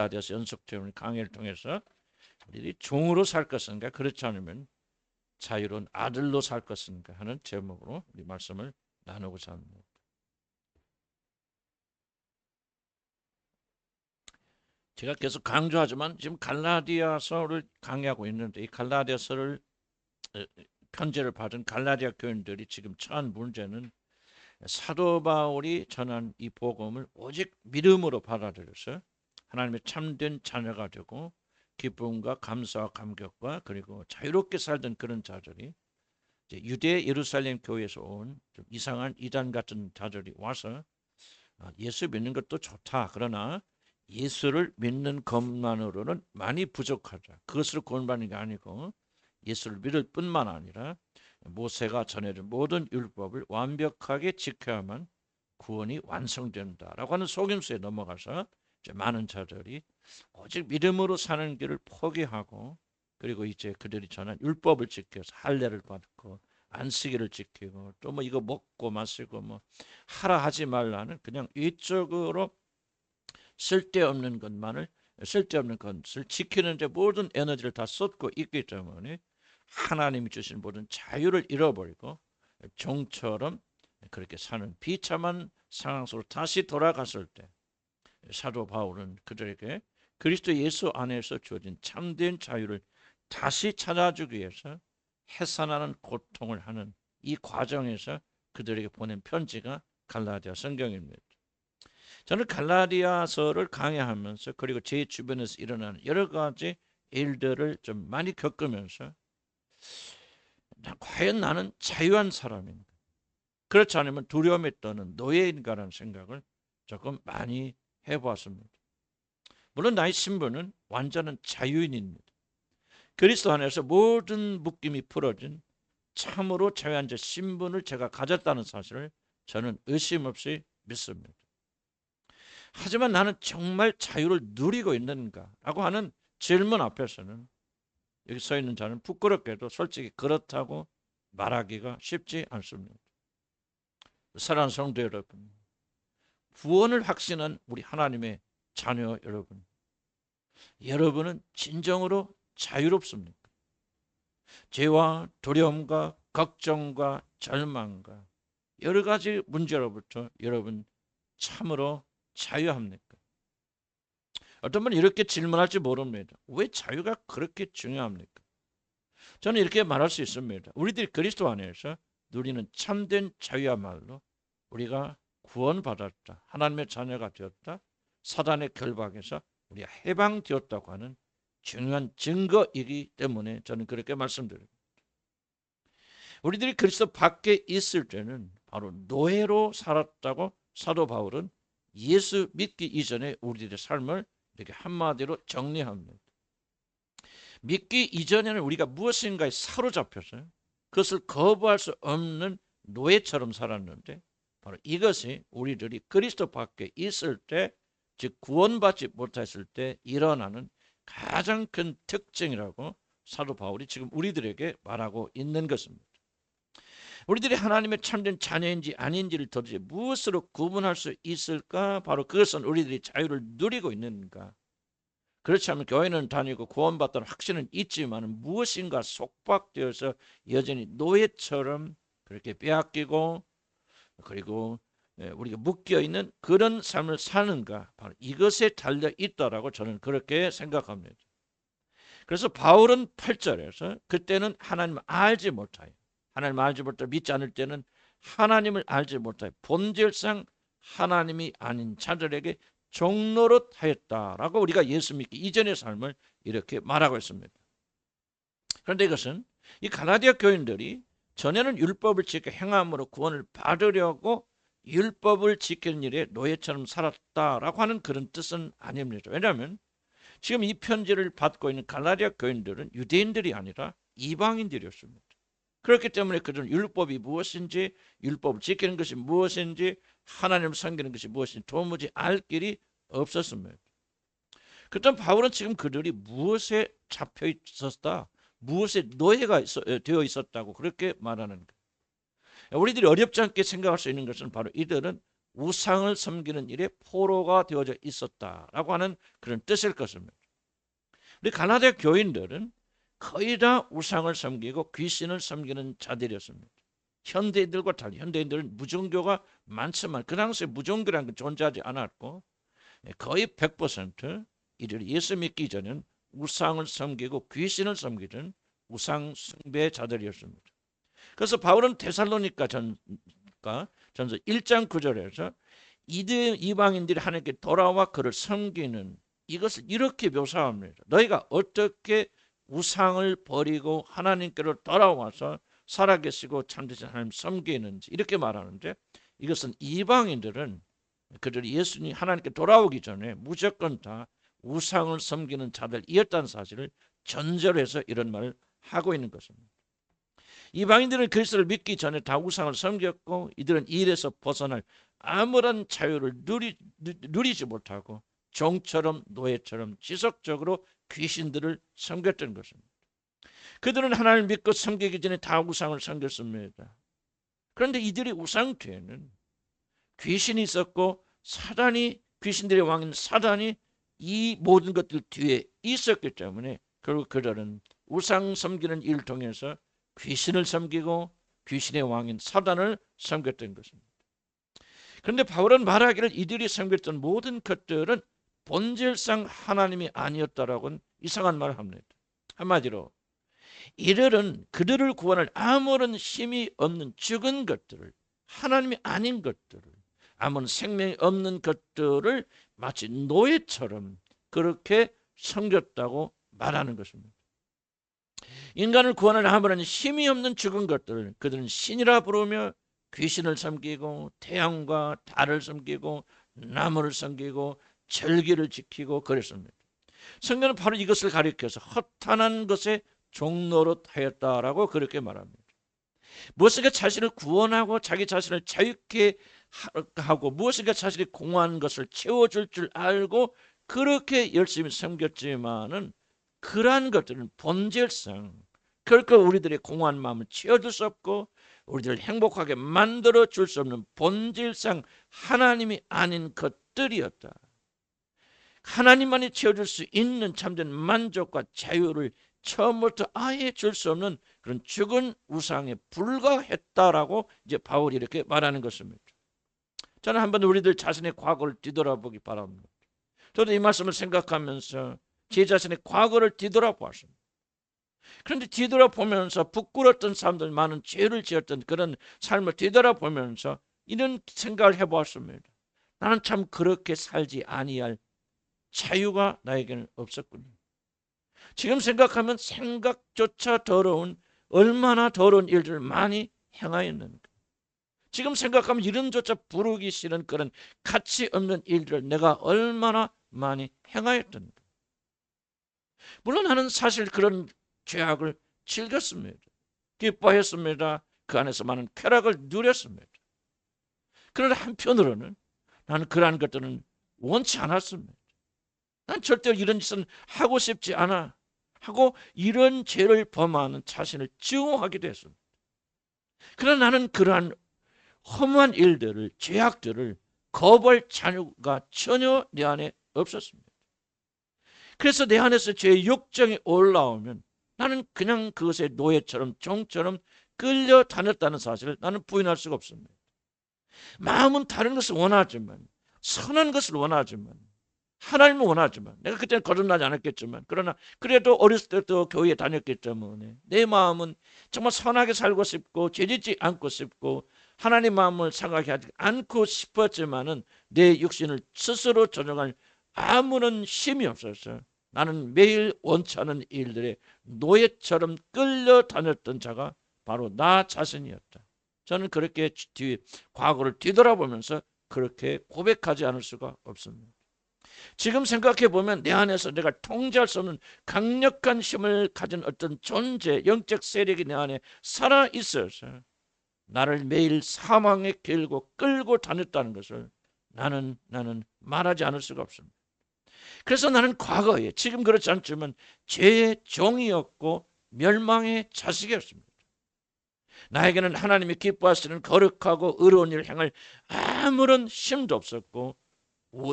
갈라디아서 연속적인 강의를 통해서 우리들이 종으로 살 것인가, 그렇지 않으면 자유로운 아들로 살 것인가 하는 제목으로 우리 말씀을 나누고자 합니다. 제가 계속 강조하지만 지금 갈라디아서를 강의하고 있는데, 이 갈라디아서를 편지를 받은 갈라디아 교인들이 지금 처한 문제는 사도 바울이 전한 이 복음을 오직 믿음으로 받아들여서 하나님의 참된 자녀가 되고 기쁨과 감사와 감격과 그리고 자유롭게 살던 그런 자들이 유대 예루살렘 교회에서 온 좀 이상한 이단 같은 자들이 와서 예수 믿는 것도 좋다. 그러나 예수를 믿는 것만으로는 많이 부족하다. 그것으로 구원받는 게 아니고 예수를 믿을 뿐만 아니라 모세가 전해준 모든 율법을 완벽하게 지켜야만 구원이 완성된다라고 하는 속임수에 넘어가서 이제 많은 자들이 오직 믿음으로 사는 길을 포기하고, 그리고 이제 그들이 전한 율법을 지켜서 할례를 받고 안식일을 지키고 또 뭐 이거 먹고 마시고 뭐 하라 하지 말라는 그냥 외적으로 쓸데없는 것을 지키는 데 모든 에너지를 다 쏟고 있기 때문에 하나님이 주신 모든 자유를 잃어버리고 종처럼 그렇게 사는 비참한 상황 속으로 다시 돌아갔을 때, 사도 바울은 그들에게 그리스도 예수 안에서 주어진 참된 자유를 다시 찾아주기 위해서 해산하는 고통을 하는 이 과정에서 그들에게 보낸 편지가 갈라디아 성경입니다. 저는 갈라디아서를 강의하면서 그리고 제 주변에서 일어나는 여러 가지 일들을 좀 많이 겪으면서 과연 나는 자유한 사람인가, 그렇지 않으면 두려움에 떠는 노예인가라는 생각을 조금 많이 해보았습니다. 물론 나의 신분은 완전한 자유인입니다. 그리스도 안에서 모든 묶임이 풀어진 참으로 자유한 제 신분을 제가 가졌다는 사실을 저는 의심 없이 믿습니다. 하지만 나는 정말 자유를 누리고 있는가라고 하는 질문 앞에서는 여기 서 있는 자는 부끄럽게도 솔직히 그렇다고 말하기가 쉽지 않습니다. 사랑하는 성도 여러분, 구원을 확신한 우리 하나님의 자녀 여러분, 여러분은 진정으로 자유롭습니까? 죄와 두려움과 걱정과 절망과 여러 가지 문제로부터 여러분 참으로 자유합니까? 어떤 분은 이렇게 질문할지 모릅니다. 왜 자유가 그렇게 중요합니까? 저는 이렇게 말할 수 있습니다. 우리들이 그리스도 안에서 누리는 참된 자유야말로 우리가 구원받았다, 하나님의 자녀가 되었다, 사단의 결박에서 우리가 해방되었다고 하는 중요한 증거이기 때문에 저는 그렇게 말씀드립니다. 우리들이 그리스도 밖에 있을 때는 바로 노예로 살았다고 사도 바울은 예수 믿기 이전에 우리들의 삶을 이렇게 한마디로 정리합니다. 믿기 이전에는 우리가 무엇인가에 사로잡혀서 그것을 거부할 수 없는 노예처럼 살았는데, 바로 이것이 우리들이 그리스도 밖에 있을 때, 즉 구원받지 못했을 때 일어나는 가장 큰 특징이라고 사도 바울이 지금 우리들에게 말하고 있는 것입니다. 우리들이 하나님의 참된 자녀인지 아닌지를 도대체 무엇으로 구분할 수 있을까? 바로 그것은 우리들이 자유를 누리고 있는가. 그렇지 않으면 교회는 다니고 구원받다는 확신은 있지만 무엇인가 속박되어서 여전히 노예처럼 그렇게 빼앗기고 그리고 우리가 묶여있는 그런 삶을 사는가, 바로 이것에 달려 있다라고 저는 그렇게 생각합니다. 그래서 바울은 8절에서 그때는 하나님을 알지 못하여, 하나님을 알지 못하여 믿지 않을 때는 하나님을 알지 못하여 본질상 하나님이 아닌 자들에게 종노릇 하였다라고 우리가 예수 믿기 이전의 삶을 이렇게 말하고 있습니다. 그런데 이것은 이 갈라디아 교인들이 전에는 율법을 지켜 행함으로 구원을 받으려고 율법을 지키는 일에 노예처럼 살았다라고 하는 그런 뜻은 아닙니다. 왜냐하면 지금 이 편지를 받고 있는 갈라디아 교인들은 유대인들이 아니라 이방인들이었습니다. 그렇기 때문에 그들은 율법이 무엇인지, 율법을 지키는 것이 무엇인지, 하나님을 섬기는 것이 무엇인지 도무지 알 길이 없었습니다. 그렇다면 바울은 지금 그들이 무엇에 잡혀 있었다, 무엇에 노예가 되어 있었다고 그렇게 말하는 거예요. 우리들이 어렵지 않게 생각할 수 있는 것은 바로 이들은 우상을 섬기는 일에 포로가 되어져 있었다라고 하는 그런 뜻일 것입니다. 우리 가나다 교인들은 거의 다 우상을 섬기고 귀신을 섬기는 자들이었습니다. 현대인들과 달리 현대인들은 무종교가 많지만 그 당시에 무종교라는 게 존재하지 않았고 거의 100% 이들 예수 믿기 전에는 우상을 섬기고 귀신을 섬기는 우상 숭배자들이었습니다. 그래서 바울은 데살로니가 전서 1장 9절에서 이방인들이 하나님께 돌아와 그를 섬기는 이것을 이렇게 묘사합니다. 너희가 어떻게 우상을 버리고 하나님께로 돌아와서 살아계시고 참되신 하나님 섬기는지 이렇게 말하는데, 이것은 이방인들은 그들이 예수님 하나님께 돌아오기 전에 무조건 다 우상을 섬기는 자들이었다는 사실을 전제로 해서 이런 말을 하고 있는 것입니다. 이방인들은 그리스도를 믿기 전에 다 우상을 섬겼고 이들은 이 일에서 벗어날 아무런 자유를 누리지 못하고 종처럼 노예처럼 지속적으로 귀신들을 섬겼던 것입니다. 그들은 하나님을 믿고 섬기기 전에 다 우상을 섬겼습니다. 그런데 이들이 우상 뒤에는 귀신이 있었고 사단이, 귀신들의 왕인 사단이 이 모든 것들 뒤에 있었기 때문에 결국 그들은 우상 섬기는 일을 통해서 귀신을 섬기고 귀신의 왕인 사단을 섬겼던 것입니다. 그런데 바울은 말하기를 이들이 섬겼던 모든 것들은 본질상 하나님이 아니었다라고는 이상한 말을 합니다. 한마디로 이들은 그들을 구원할 아무런 힘이 없는 죽은 것들을, 하나님이 아닌 것들을, 아무런 생명이 없는 것들을 마치 노예처럼 그렇게 섬겼다고 말하는 것입니다. 인간을 구원할 아무런 힘이 없는 죽은 것들을 그들은 신이라 부르며 귀신을 섬기고 태양과 달을 섬기고 나무를 섬기고 절기를 지키고 그랬습니다. 성경은 바로 이것을 가리켜서 허탄한 것에 종노릇하였다라고 그렇게 말합니다. 무엇인가 자신을 구원하고 자기 자신을 자유케 하고 무엇인가 자신이 공허한 것을 채워줄 줄 알고 그렇게 열심히 섬겼지만은 그러한 것들은 본질상 결코 우리들의 공허한 마음을 채워줄 수 없고 우리들을 행복하게 만들어 줄 수 없는 본질상 하나님이 아닌 것들이었다. 하나님만이 채워줄 수 있는 참된 만족과 자유를 처음부터 아예 줄 수 없는 그런 죽은 우상에 불과했다라고 이제 바울이 이렇게 말하는 것입니다. 저는 한번 우리들 자신의 과거를 뒤돌아보기 바랍니다. 저도 이 말씀을 생각하면서 제 자신의 과거를 뒤돌아보았습니다. 그런데 뒤돌아보면서 부끄러웠던 사람들, 많은 죄를 지었던 그런 삶을 뒤돌아보면서 이런 생각을 해보았습니다. 나는 참 그렇게 살지 아니할 자유가 나에게는 없었군요. 지금 생각하면 생각조차 더러운, 얼마나 더러운 일들을 많이 행하였는가. 지금 생각하면 이름조차 부르기 싫은 그런 가치 없는 일들을 내가 얼마나 많이 행하였던가. 물론 나는 사실 그런 죄악을 즐겼습니다. 기뻐했습니다. 그 안에서 많은 쾌락을 누렸습니다. 그러나 한편으로는 나는 그러한 것들은 원치 않았습니다. 난 절대로 이런 짓은 하고 싶지 않아 하고 이런 죄를 범하는 자신을 증오하기도 했습니다. 그러나 나는 그러한 허무한 일들을, 죄악들을 거부할 자유가 전혀 내 안에 없었습니다. 그래서 내 안에서 죄의 욕정이 올라오면 나는 그냥 그것의 노예처럼 종처럼 끌려다녔다는 사실을 나는 부인할 수가 없습니다. 마음은 다른 것을 원하지만, 선한 것을 원하지만, 하나님을 원하지만, 내가 그때는 거듭나지 않았겠지만 그러나 그래도 어렸을 때부터 교회에 다녔기 때문에 내 마음은 정말 선하게 살고 싶고 죄짓지 않고 싶고 하나님 마음을 생각하지 않고 싶었지만은 내 육신을 스스로 조정할 아무런 힘이 없어서 나는 매일 원치 않은 일들에 노예처럼 끌려다녔던 자가 바로 나 자신이었다. 저는 그렇게 과거를 뒤돌아보면서 그렇게 고백하지 않을 수가 없습니다. 지금 생각해 보면 내 안에서 내가 통제할 수 없는 강력한 힘을 가진 어떤 존재, 영적 세력이 내 안에 살아 있어서 나를 매일 사망의 길고 끌고 다녔다는 것을 나는 말하지 않을 수가 없습니다. 그래서 나는 과거에, 지금 그렇지 않지만 죄의 종이었고 멸망의 자식이었습니다. 나에게는 하나님이 기뻐하시는 거룩하고 의로운 일을 행할 아무런 힘도 없었고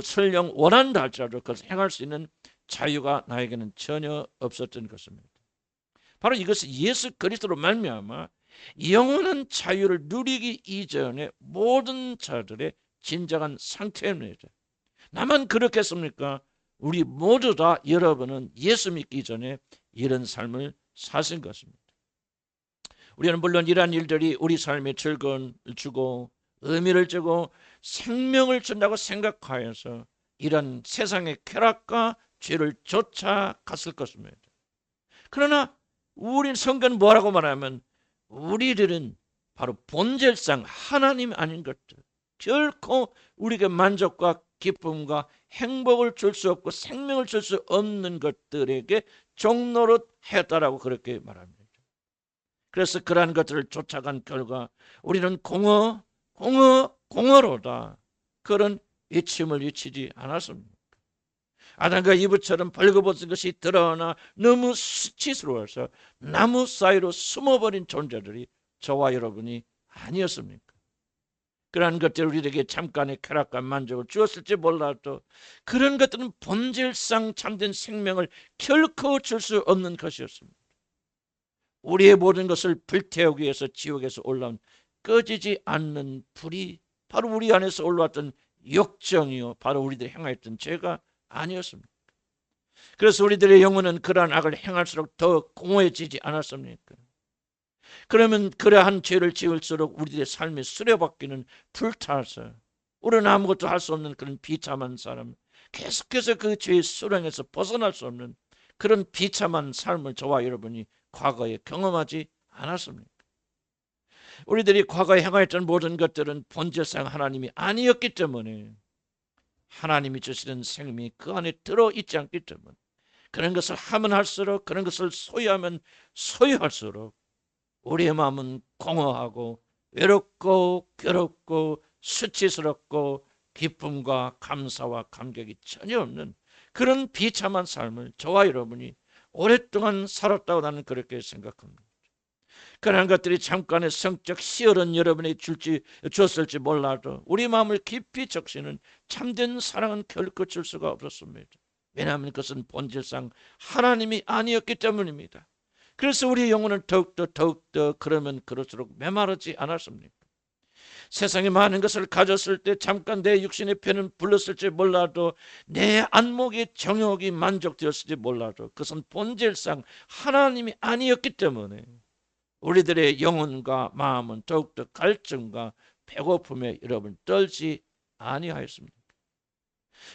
설령 원한다 할지라도 그것을 행할 수 있는 자유가 나에게는 전혀 없었던 것입니다. 바로 이것은 예수 그리스도로 말미암아 영원한 자유를 누리기 이전의 모든 자들의 진정한 상태입니다. 나만 그렇겠습니까? 우리 모두 다 여러분은 예수 믿기 전에 이런 삶을 사신 것입니다. 우리는 물론 이러한 일들이 우리 삶에 즐거움을 주고 의미를 주고 생명을 준다고 생각하여서 이런 세상의 쾌락과 죄를 쫓아갔을 것입니다. 그러나 우리 성경은 뭐라고 말하면 우리들은 바로 본질상 하나님 아닌 것들, 결코 우리에게 만족과 기쁨과 행복을 줄 수 없고 생명을 줄 수 없는 것들에게 종노릇 했다라고 그렇게 말합니다. 그래서 그러한 것들을 쫓아간 결과 우리는 공허로다 그런 외침을 외치지 않았습니다. 아담과 이브처럼 벌거벗은 것이 드러나 너무 수치스러워서 나무 사이로 숨어버린 존재들이 저와 여러분이 아니었습니까? 그러한 것들이 우리에게 잠깐의 쾌락과 만족을 주었을지 몰라도 그런 것들은 본질상 참된 생명을 결코 줄 수 없는 것이었습니다. 우리의 모든 것을 불태우기 위해서 지옥에서 올라온 꺼지지 않는 불이 바로 우리 안에서 올라왔던 욕정이요, 바로 우리들이 행하였던 죄가 아니었습니까? 그래서 우리들의 영혼은 그러한 악을 행할수록 더 공허해지지 않았습니까? 그러면 그러한 죄를 지을수록 우리들의 삶이 수레바퀴는 불타서 우리는 아무것도 할 수 없는 그런 비참한 사람, 계속해서 그 죄의 수렁에서 벗어날 수 없는 그런 비참한 삶을 저와 여러분이 과거에 경험하지 않았습니까? 우리들이 과거에 행하였던 모든 것들은 본질상 하나님이 아니었기 때문에 하나님이 주시는 생명이 그 안에 들어있지 않기 때문에 그런 것을 하면 할수록, 그런 것을 소유하면 소유할수록 우리의 마음은 공허하고 외롭고 괴롭고 수치스럽고 기쁨과 감사와 감격이 전혀 없는 그런 비참한 삶을 저와 여러분이 오랫동안 살았다고 나는 그렇게 생각합니다. 그런 것들이 잠깐의 성적 희열은 여러분이 줬을지 몰라도 우리 마음을 깊이 적시는 참된 사랑은 결코 줄 수가 없었습니다. 왜냐하면 그것은 본질상 하나님이 아니었기 때문입니다. 그래서 우리의 영혼은 더욱더 그러면 그럴수록 메마르지 않았습니까? 세상에 많은 것을 가졌을 때 잠깐 내 육신의 편은 불렀을지 몰라도 내 안목의 정욕이 만족되었을지 몰라도 그것은 본질상 하나님이 아니었기 때문에 우리들의 영혼과 마음은 더욱더 갈증과 배고픔에 여러분 떨지 아니하였습니다.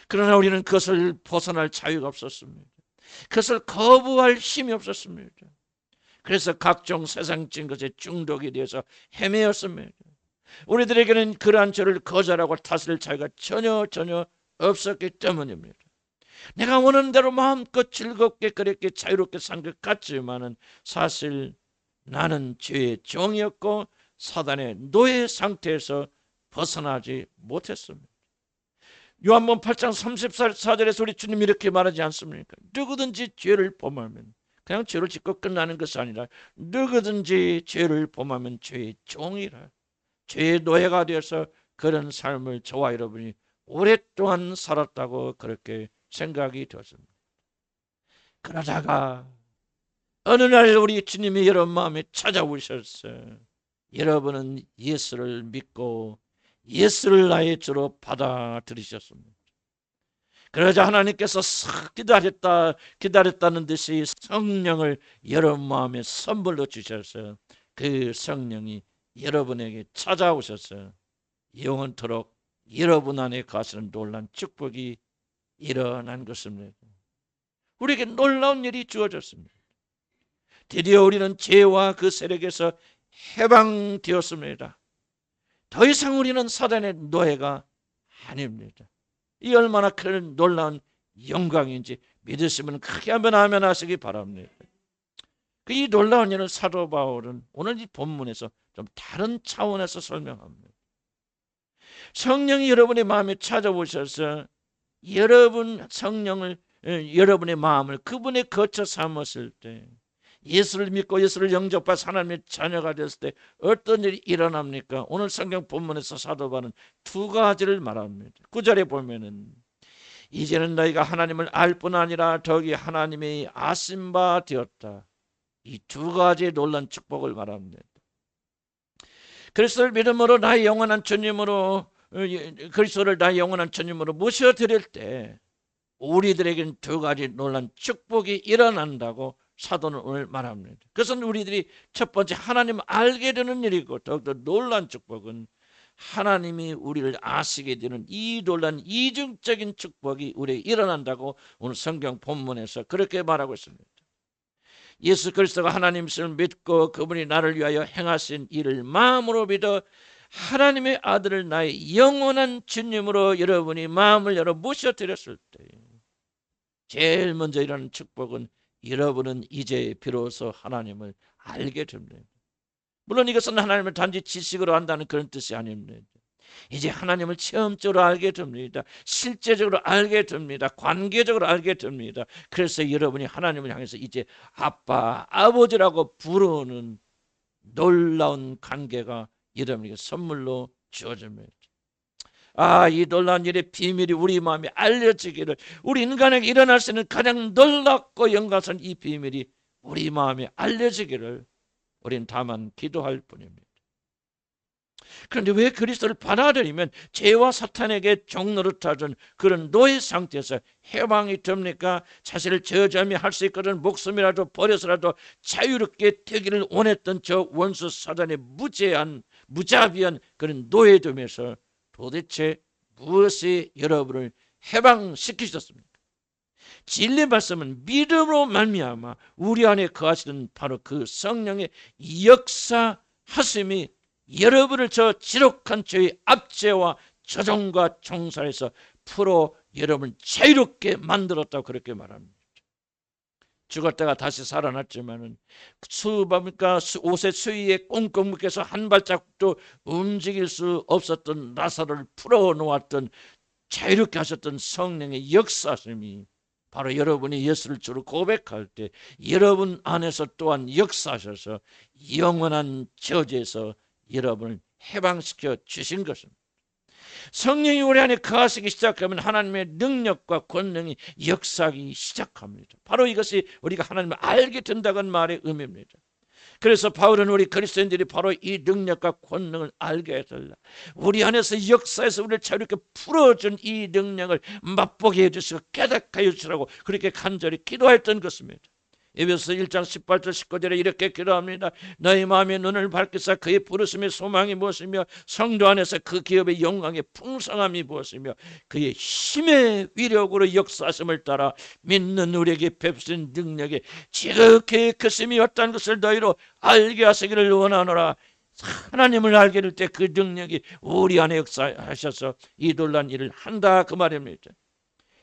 그러나 우리는 그것을 벗어날 자유가 없었습니다. 그것을 거부할 힘이 없었습니다. 그래서 각종 세상적인 것에 중독이 되어서 헤매었습니다. 우리들에게는 그러한 죄를 거절하고 다스릴 자유가 전혀 없었기 때문입니다. 내가 원하는 대로 마음껏 즐겁게 그렇게 자유롭게 산 것 같지만은 사실 나는 죄의 종이었고 사단의 노예 상태에서 벗어나지 못했습니다. 요한복음 8장 34절에서 우리 주님이 이렇게 말하지 않습니까? 누구든지 죄를 범하면 그냥 죄를 짓고 끝나는 것이 아니라 누구든지 죄를 범하면 죄의 종이라, 죄의 노예가 되어서 그런 삶을 저와 여러분이 오랫동안 살았다고 그렇게 생각이 되었습니다. 그러다가 어느 날 우리 주님이 여러분 마음에 찾아오셔서 여러분은 예수를 믿고 예수를 나의 주로 받아들이셨습니다. 그러자 하나님께서 싹 기다렸다는 듯이 성령을 여러분 마음에 선물로 주셔서 그 성령이 여러분에게 찾아오셔서 영원토록 여러분 안에 가시는 놀라운 축복이 일어난 것입니다. 우리에게 놀라운 일이 주어졌습니다. 드디어 우리는 죄와 그 세력에서 해방되었습니다. 더 이상 우리는 사단의 노예가 아닙니다. 이 얼마나 큰 놀라운 영광인지 믿으시면 크게 한번 아멘 하시기 바랍니다. 이 놀라운 일을 사도 바울은 오늘 이 본문에서 좀 다른 차원에서 설명합니다. 성령이 여러분의 마음에 찾아오셔서 여러분의 마음을 그분의 거처 삼았을 때 예수를 믿고 예수를 영접해서 하나님의 자녀가 됐을 때 어떤 일이 일어납니까? 오늘 성경 본문에서 사도 바울은 두 가지를 말합니다. 9절에 보면은 이제는 너희가 하나님을 알 뿐 아니라 더욱이 하나님의 아신 바 되었다. 이 두 가지의 놀라운 축복을 말합니다. 그리스도를 믿음으로 나의 영원한 주님으로, 그리스도를 나의 영원한 주님으로 모셔드릴 때 우리들에게는 두 가지 놀라운 축복이 일어난다고 사도는 오늘 말합니다. 그것은 우리들이 첫 번째 하나님을 알게 되는 일이고, 더욱더 놀라운 축복은 하나님이 우리를 아시게 되는 이 놀라운 이중적인 축복이 우리에게 일어난다고 오늘 성경 본문에서 그렇게 말하고 있습니다. 예수 그리스도가 하나님을 믿고 그분이 나를 위하여 행하신 일을 마음으로 믿어 하나님의 아들을 나의 영원한 주님으로 여러분이 마음을 열어 모셔드렸을 때 제일 먼저 일어나는 축복은 여러분은 이제 비로소 하나님을 알게 됩니다. 물론 이것은 하나님을 단지 지식으로 안다는 그런 뜻이 아닙니다. 이제 하나님을 체험적으로 알게 됩니다. 실제적으로 알게 됩니다. 관계적으로 알게 됩니다. 그래서 여러분이 하나님을 향해서 이제 아빠, 아버지라고 부르는 놀라운 관계가 여러분에게 선물로 주어집니다. 이 놀라운 일의 비밀이 우리 마음에 알려지기를, 우리 인간에게 일어날 수 있는 가장 놀랍고 영광스러운 이 비밀이 우리 마음에 알려지기를 우리는 다만 기도할 뿐입니다. 그런데 왜 그리스도를 받아들이면 죄와 사탄에게 종노릇하던 그런 노예 상태에서 해방이 됩니까? 자신을 저주하며 할 수 있거든 목숨이라도 버려서라도 자유롭게 되기를 원했던 저 원수 사단의 무자비한 그런 노예됨에서 도대체 무엇이 여러분을 해방시키셨습니까? 진리 말씀은 믿음으로 말미암아 우리 안에 거하시는 바로 그 성령의 역사하심이 여러분을 저 지독한 죄의 압제와 조종과 종살에서 풀어 여러분을 자유롭게 만들었다고 그렇게 말합니다. 죽었다가 다시 살아났지만은 옷의 수위에 꽁꽁 묶여서 한 발짝도 움직일 수 없었던 나사로를 풀어 놓았던 자유롭게 하셨던 성령의 역사심이 바로 여러분이 예수를 주로 고백할 때 여러분 안에서 또한 역사하셔서 영원한 저주에서 여러분을 해방시켜 주신 것입니다. 성령이 우리 안에 거하시기 시작하면 하나님의 능력과 권능이 역사하기 시작합니다. 바로 이것이 우리가 하나님을 알게 된다는 말의 의미입니다. 그래서 바울은 우리 그리스도인들이 바로 이 능력과 권능을 알게 해달라, 우리 안에서 역사에서 우리를 자유롭게 풀어준 이 능력을 맛보게 해주시고 깨닫게 해주시라고 그렇게 간절히 기도했던 것입니다. 에베소서 1장 18절 19절에 이렇게 기도합니다. 너희 마음의 눈을 밝히사 그의 부르심의 소망이 무엇이며 성도 안에서 그 기업의 영광의 풍성함이 무엇이며 그의 힘의 위력으로 역사하심을 따라 믿는 우리에게 베푸신 능력이 지극히 크심이 없다는 것을 너희로 알게 하시기를 원하노라. 하나님을 알게 될 때 그 능력이 우리 안에 역사하셔서 이 놀라운 일을 한다 그 말입니다.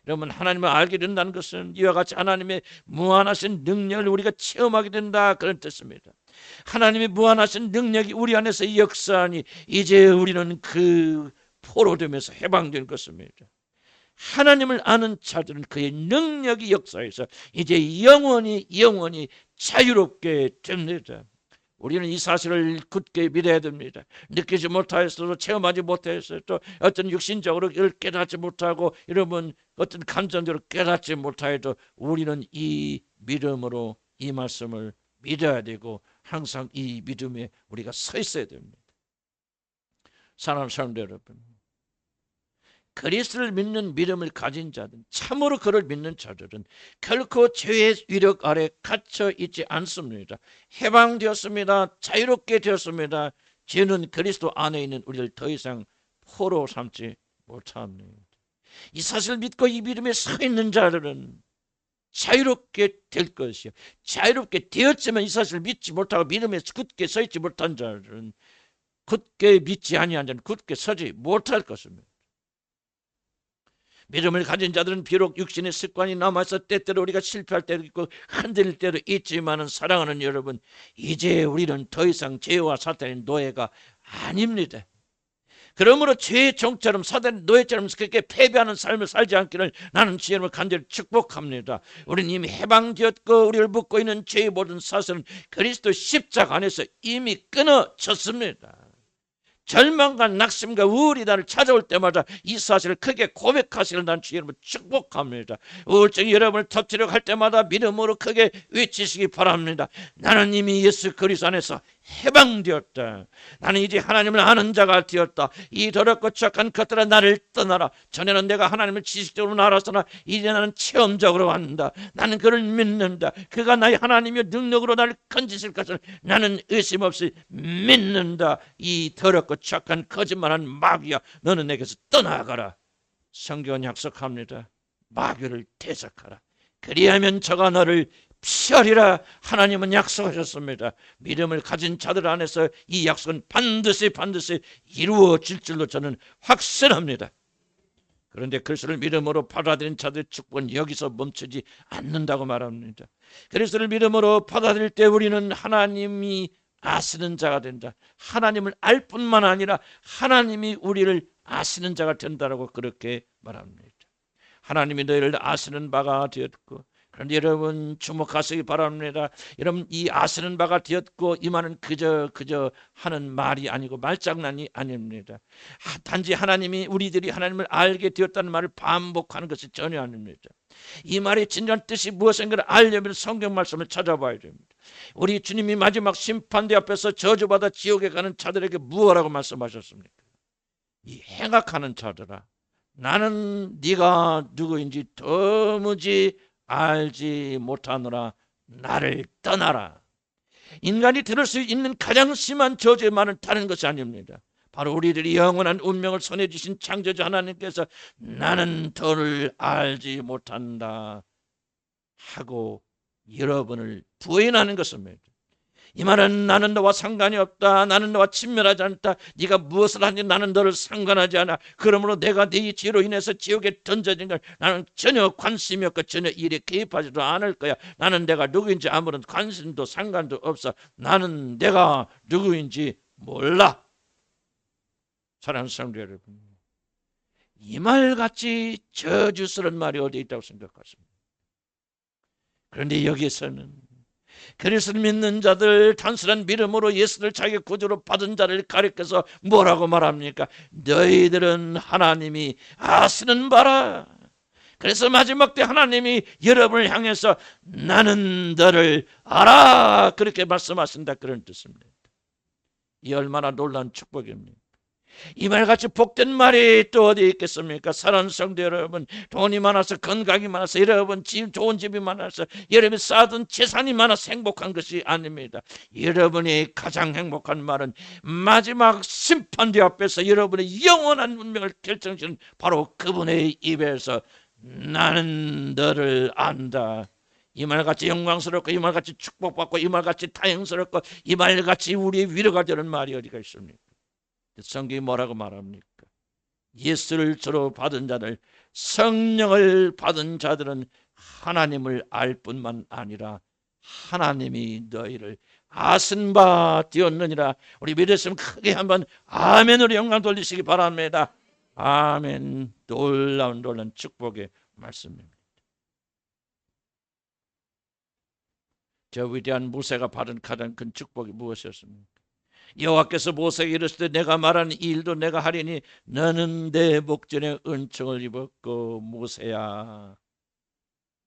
여러분, 하나님을 알게 된다는 것은 이와 같이 하나님의 무한하신 능력을 우리가 체험하게 된다 그런 뜻입니다. 하나님의 무한하신 능력이 우리 안에서 역사하니 이제 우리는 그 포로되면서 해방된 것입니다. 하나님을 아는 자들은 그의 능력이 역사해서 이제 영원히 자유롭게 됩니다. 우리는 이 사실을 굳게 믿어야 됩니다. 느끼지 못하였어도 체험하지 못하였어도 어떤 육신적으로 이걸 깨닫지 못하고 여러분 어떤 감정적으로 깨닫지 못하여도 우리는 이 믿음으로 이 말씀을 믿어야 되고 항상 이 믿음에 우리가 서 있어야 됩니다. 사랑하는 성도 여러분, 그리스도를 믿는 믿음을 가진 자들, 참으로 그를 믿는 자들은 결코 죄의 위력 아래 갇혀 있지 않습니다. 해방되었습니다. 자유롭게 되었습니다. 죄는 그리스도 안에 있는 우리를 더 이상 포로 삼지 못합니다. 이 사실을 믿고 이 믿음에 서 있는 자들은 자유롭게 될 것이요, 자유롭게 되었지만 이 사실을 믿지 못하고 믿음에 굳게 서 있지 못한 자들은 굳게 믿지 아니한 자는 굳게 서지 못할 것입니다. 믿음을 가진 자들은 비록 육신의 습관이 남아서 때때로 우리가 실패할 때도 있고 흔들릴 때도 있지만은 사랑하는 여러분, 이제 우리는 더 이상 죄와 사탄의 노예가 아닙니다. 그러므로 죄의 종처럼 사단의 노예처럼 그렇게 패배하는 삶을 살지 않기를 나는 주님을 간절히 축복합니다. 우리는 이미 해방되었고 우리를 묶고 있는 죄의 모든 사슬은 그리스도 십자가 안에서 이미 끊어졌습니다. 절망과 낙심과 우울이 나를 찾아올 때마다 이 사실을 크게 고백하시는 난 주의 이름으로 축복합니다. 우울증이 여러분을 터뜨려 할 때마다 믿음으로 크게 외치시기 바랍니다. 나는 이미 예수 그리스도 안에서 해방되었다. 나는 이제 하나님을 아는 자가 되었다. 이 더럽고 추악한 것들아 나를 떠나라. 전에는 내가 하나님을 지식적으로 알았으나 이제 나는 체험적으로 안다. 나는 그를 믿는다. 그가 나의 하나님의 능력으로 나를 건지실 것을 나는 의심 없이 믿는다. 이 더럽고 추악한 거짓말한 마귀야, 너는 내게서 떠나가라. 성경은 약속합니다. 마귀를 대적하라. 그리하면 저가 너를 피하리라. 하나님은 약속하셨습니다. 믿음을 가진 자들 안에서 이 약속은 반드시 이루어질 줄로 저는 확신합니다. 그런데 그리스도를 믿음으로 받아들인 자들의 축복은 여기서 멈추지 않는다고 말합니다. 그리스도를 믿음으로 받아들일 때 우리는 하나님이 아시는 자가 된다. 하나님을 알 뿐만 아니라 하나님이 우리를 아시는 자가 된다라고 그렇게 말합니다. 하나님이 너희를 아시는 바가 되었고, 그런데 여러분 주목하시기 바랍니다. 여러분 이 아시는 바가 되었고 이 말은 그저 하는 말이 아니고 말장난이 아닙니다. 단지 하나님이 우리들이 하나님을 알게 되었다는 말을 반복하는 것이 전혀 아닙니다. 이 말의 진정한 뜻이 무엇인가를 알려면 성경 말씀을 찾아봐야 됩니다. 우리 주님이 마지막 심판대 앞에서 저주받아 지옥에 가는 자들에게 무엇라고 말씀하셨습니까? 이 행악하는 자들아, 나는 네가 누구인지 도무지 알지 못하노라. 나를 떠나라. 인간이 들을 수 있는 가장 심한 저주의 말은 다른 것이 아닙니다. 바로 우리들이 영원한 운명을 손에 주신 창조주 하나님께서 나는 너를 알지 못한다 하고 여러분을 부인하는 것입니다. 이 말은 나는 너와 상관이 없다. 나는 너와 친밀하지 않다. 네가 무엇을 하는지 나는 너를 상관하지 않아. 그러므로 내가 네 죄로 인해서 지옥에 던져진 걸 나는 전혀 관심이 없고 전혀 일에 개입하지도 않을 거야. 나는 내가 누구인지 아무런 관심도 상관도 없어. 나는 내가 누구인지 몰라. 사랑하는 성도 여러분, 이 말같이 저주스러운 말이 어디 있다고 생각하십니까? 그런데 여기서는 그리스도를 믿는 자들, 단순한 믿음으로 예수를 자기 구주로 받은 자를 가리켜서 뭐라고 말합니까? 너희들은 하나님이 아시는 바라. 그래서 마지막 때 하나님이 여러분을 향해서 나는 너를 알아 그렇게 말씀하신다, 그런 뜻입니다. 이 얼마나 놀라운 축복입니다. 이 말같이 복된 말이 또 어디 있겠습니까? 사랑하는 성도 여러분, 돈이 많아서 건강이 많아서 여러분 좋은 집이 많아서 여러분이 쌓아둔 재산이 많아서 행복한 것이 아닙니다. 여러분이 가장 행복한 말은 마지막 심판대 앞에서 여러분의 영원한 운명을 결정짓는 바로 그분의 입에서 나는 너를 안다. 이 말같이 영광스럽고 이 말같이 축복받고 이 말같이 다행스럽고 이 말같이 우리의 위로가 되는 말이 어디가 있습니까? 성경이 뭐라고 말합니까? 예수를 주로 받은 자들, 성령을 받은 자들은 하나님을 알 뿐만 아니라 하나님이 너희를 아신 바 되었느니라. 우리 믿으시면 크게 한번 아멘으로 영광 돌리시기 바랍니다. 아멘. 놀라운 축복의 말씀입니다. 저 위대한 모세가 받은 가장 큰 축복이 무엇이었습니까? 여호와께서 모세에게 이르시되 내가 말하는 이 일도 내가 하리니 너는 내 목전에 은총을 입었고 모세야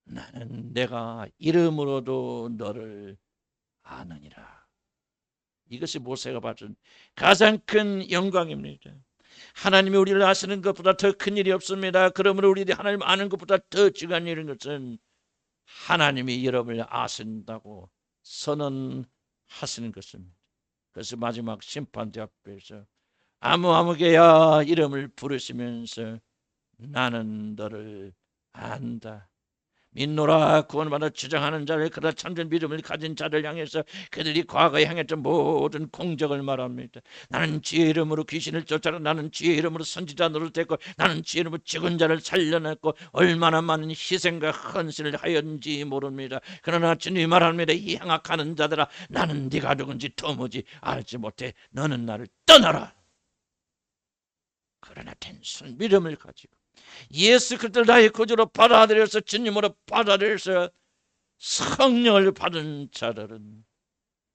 나는 내가 이름으로도 너를 아느니라. 이것이 모세가 받은 가장 큰 영광입니다. 하나님이 우리를 아시는 것보다 더 큰 일이 없습니다. 그러므로 우리들이 하나님 아는 것보다 더 중요한 일인 것은 하나님이 여러분을 아신다고 선언하시는 것입니다. 그래서 마지막 심판대 앞에서 아무개야 이름을 부르시면서 나는 너를 안다. 믿노라 구원받아 주장하는 자를, 그러나 참된 믿음을 가진 자를 향해서 그들이 과거에 행했던 모든 공적을 말합니다. 나는 주의 이름으로 귀신을 쫓아라. 나는 주의 이름으로 선지자 노릇했고 나는 주의 이름으로 죽은 자를 살려냈고 얼마나 많은 희생과 헌신을 하였는지 모릅니다. 그러나 주님이 말합니다. 이 행악하는 자들아 나는 네가 누군지 도무지 알지 못해. 너는 나를 떠나라. 그러나 단순 믿음을 가지고 예수 그리스도를 나의 구주로 받아들여서 주님으로 받아들여서 성령을 받은 자들은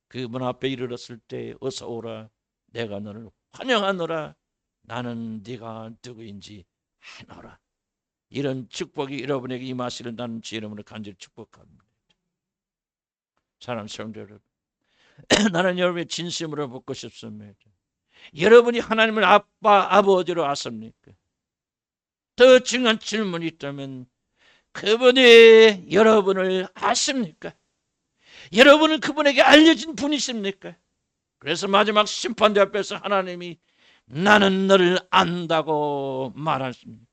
그분 앞에 이르렀을 때 어서 오라 내가 너를 환영하노라 나는 네가 누구인지 아노라. 이런 축복이 여러분에게 임하시는 나는 주 이름으로 간절히 축복합니다. 사랑하는 성도 여러분, 나는 여러분의 진심으로 묻고 싶습니다. 여러분이 하나님을 아빠 아버지로 아십니까? 더 중요한 질문이 있다면 그분이 여러분을 아십니까? 여러분은 그분에게 알려진 분이십니까? 그래서 마지막 심판대 앞에서 하나님이 나는 너를 안다고 말하십니다.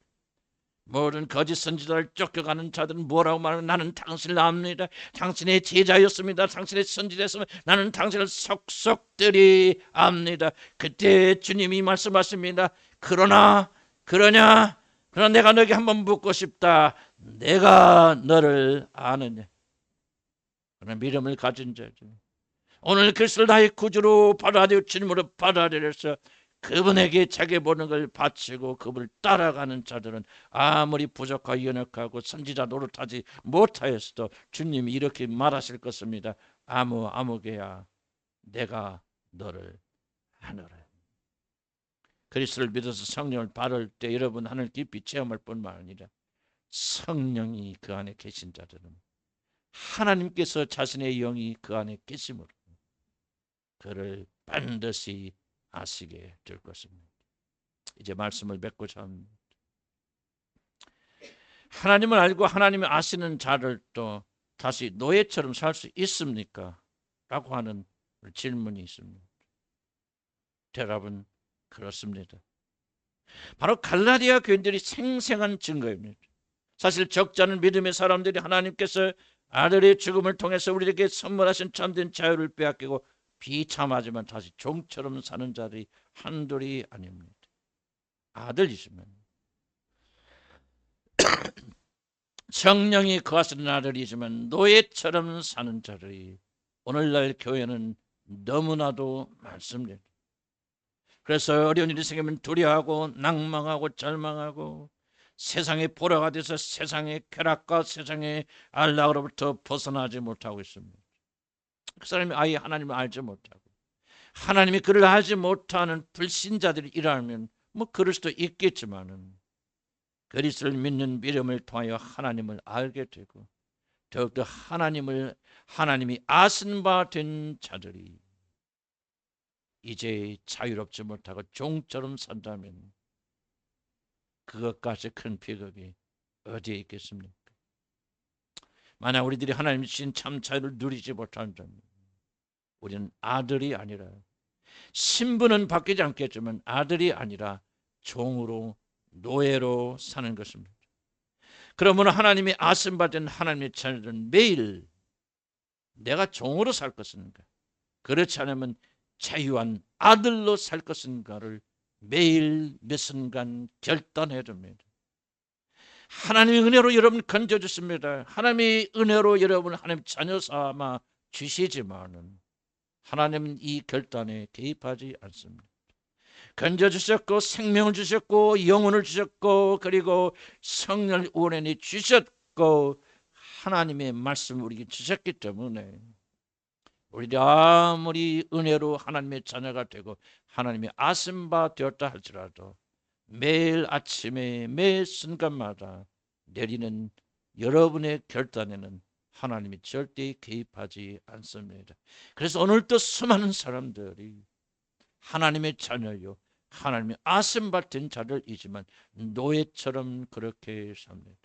모든 거짓 선지자를 쫓겨가는 자들은 뭐라고 말하면 나는 당신을 압니다. 당신의 제자였습니다. 당신의 선지자였으면 나는 당신을 속속들이 압니다. 그때 주님이 말씀하십니다. 그러나 내가 너에게 한번 묻고 싶다. 내가 너를 아느냐? 그런 믿음을 가진 자죠. 오늘 그리스도를 나의 구주로 받아들여 주님으로 받아들여서 그분에게 자기 모든 걸 바치고 그분을 따라가는 자들은 아무리 부족하고 연약하고 선지자 노릇하지 못하였어도 주님이 이렇게 말하실 것입니다. 아무개야 내가 너를 아노라. 그리스도를 믿어서 성령을 받을 때 여러분 하늘 깊이 체험할 뿐만 아니라 성령이 그 안에 계신 자들은 하나님께서 자신의 영이 그 안에 계심으로 그를 반드시 아시게 될 것입니다. 이제 말씀을 맺고자 합니다. 하나님을 알고 하나님을 아시는 자를 또 다시 노예처럼 살 수 있습니까? 라고 하는 질문이 있습니다. 대답은 그렇습니다. 바로 갈라디아 교인들이 생생한 증거입니다. 사실 적지 않은 믿음의 사람들이 하나님께서 아들의 죽음을 통해서 우리에게 선물하신 참된 자유를 빼앗기고 비참하지만 다시 종처럼 사는 자들이 한둘이 아닙니다. 아들이시면 성령이 거하시는 아들이지만 노예처럼 사는 자들이 오늘날 교회는 너무나도 많습니다. 그래서 어려운 일이 생기면 두려워하고 낭망하고 절망하고 세상의 보라가 돼서 세상의 쾌락과 세상의 안락으로부터 벗어나지 못하고 있습니다. 그 사람이 아예 하나님을 알지 못하고 하나님이 그를 알지 못하는 불신자들이 일하면 뭐 그럴 수도 있겠지만은 그리스도를 믿는 믿음을 통하여 하나님을 알게 되고 더욱더 하나님이 아신 바 된 자들이 이제 자유롭지 못하고 종처럼 산다면 그것까지 큰 비극이 어디에 있겠습니까? 만약 우리들이 하나님 주신 참 자유를 누리지 못한다면 우리는 아들이 아니라 신분은 바뀌지 않겠지만 아들이 아니라 종으로 노예로 사는 것입니다. 그러므로 하나님이 아심받은 하나님의 자녀들은 매일 내가 종으로 살 것인가 그렇지 않으면 자유한 아들로 살 것인가를 매일 몇 순간 결단해야 됩니다. 하나님의 은혜로 여러분 건져주십니다. 하나님의 은혜로 여러분을 하나님 자녀 삼아 주시지만은 하나님은 이 결단에 개입하지 않습니다. 건져주셨고 생명을 주셨고 영혼을 주셨고 그리고 성령을 원한히 주셨고 하나님의 말씀을 우리에게 주셨기 때문에 우리들이 아무리 은혜로 하나님의 자녀가 되고 하나님의 아심바 되었다 할지라도 매일 아침에 매 순간마다 내리는 여러분의 결단에는 하나님이 절대 개입하지 않습니다. 그래서 오늘도 수많은 사람들이 하나님의 자녀요 하나님의 아심받은 자들이지만 노예처럼 그렇게 삽니다.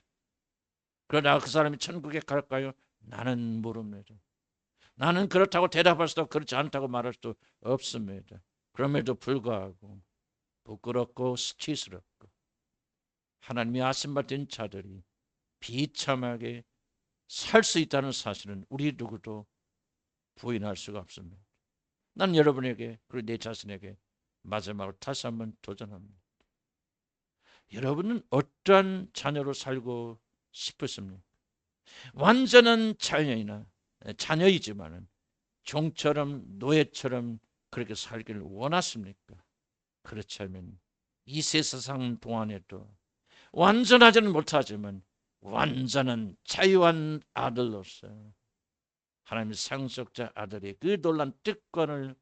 그러나 그 사람이 천국에 갈까요? 나는 모릅니다. 나는 그렇다고 대답할 수도 그렇지 않다고 말할 수도 없습니다. 그럼에도 불구하고 부끄럽고 수치스럽고 하나님의 아심받은 자들이 비참하게 살 수 있다는 사실은 우리 누구도 부인할 수가 없습니다. 난 여러분에게 그리고 내 자신에게 마지막으로 다시 한번 도전합니다. 여러분은 어떠한 자녀로 살고 싶으십니까? 완전한 자녀이지만은 종처럼 노예처럼 그렇게 살기를 원하십니까? 그렇지 않으면 이 세상 동안에도 완전하지는 못하지만 완전한 자유한 아들로서 하나님의 상속자 아들의 그 놀란 특권을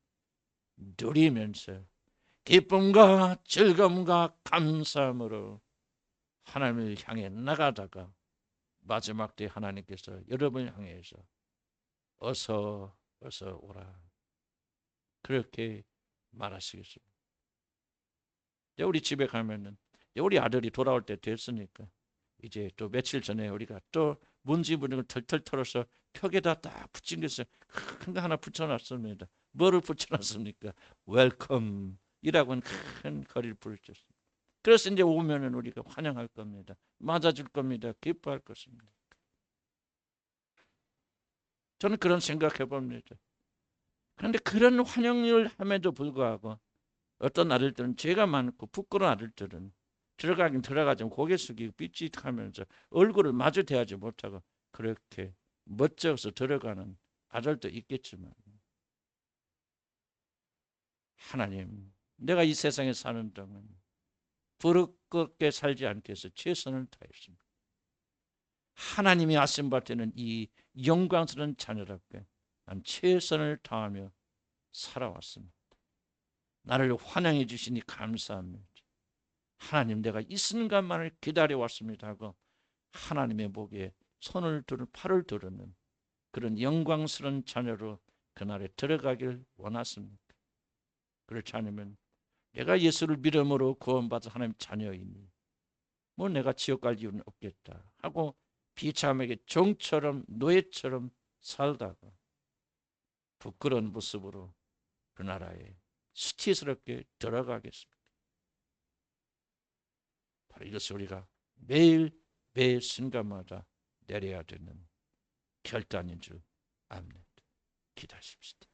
누리면서 기쁨과 즐거움과 감사함으로 하나님을 향해 나가다가 마지막 때 하나님께서 여러분을 향해서 어서 오라 그렇게 말하시겠습니다. 우리 집에 가면은 우리 아들이 돌아올 때 됐으니까 이제 또 며칠 전에 우리가 또 문지 부는 걸 털털 털어서 벽에다 딱 붙인 것을 큰 거 하나 붙여놨습니다. 뭐를 붙여놨습니까? 웰컴이라고는 큰 거리를 붙였습니다. 그래서 이제 오면은 우리가 환영할 겁니다. 맞아줄 겁니다. 기뻐할 것입니다. 저는 그런 생각해 봅니다. 그런데 그런 환영을 함에도 불구하고 어떤 아들들은 죄가 많고 부끄러운 아들들은 들어가긴 들어가지만 고개 숙이고 삐짓하면서 얼굴을 마주 대하지 못하고 그렇게 멋져서 들어가는 아들도 있겠지만 하나님 내가 이 세상에 사는 동안 부끄럽게 살지 않기 위해서 최선을 다했습니다. 하나님이 아심 받는 이 영광스러운 자녀답게 난 최선을 다하며 살아왔습니다. 나를 환영해 주시니 감사합니다. 하나님 내가 이 순간만을 기다려왔습니다 하고 하나님의 목에 손을 두는 팔을 두르는 그런 영광스러운 자녀로 그날에 들어가길 원하십니다. 그렇지 않으면 내가 예수를 믿음으로 구원받은 하나님 자녀이니 뭐 내가 지옥 갈 이유는 없겠다 하고 비참하게 종처럼 노예처럼 살다가 부끄러운 모습으로 그 나라에 수치스럽게 들어가겠습니다. 바로 이것을 우리가 매일 순간마다 내려야 되는 결단인 줄 압니다. 기도하십시다.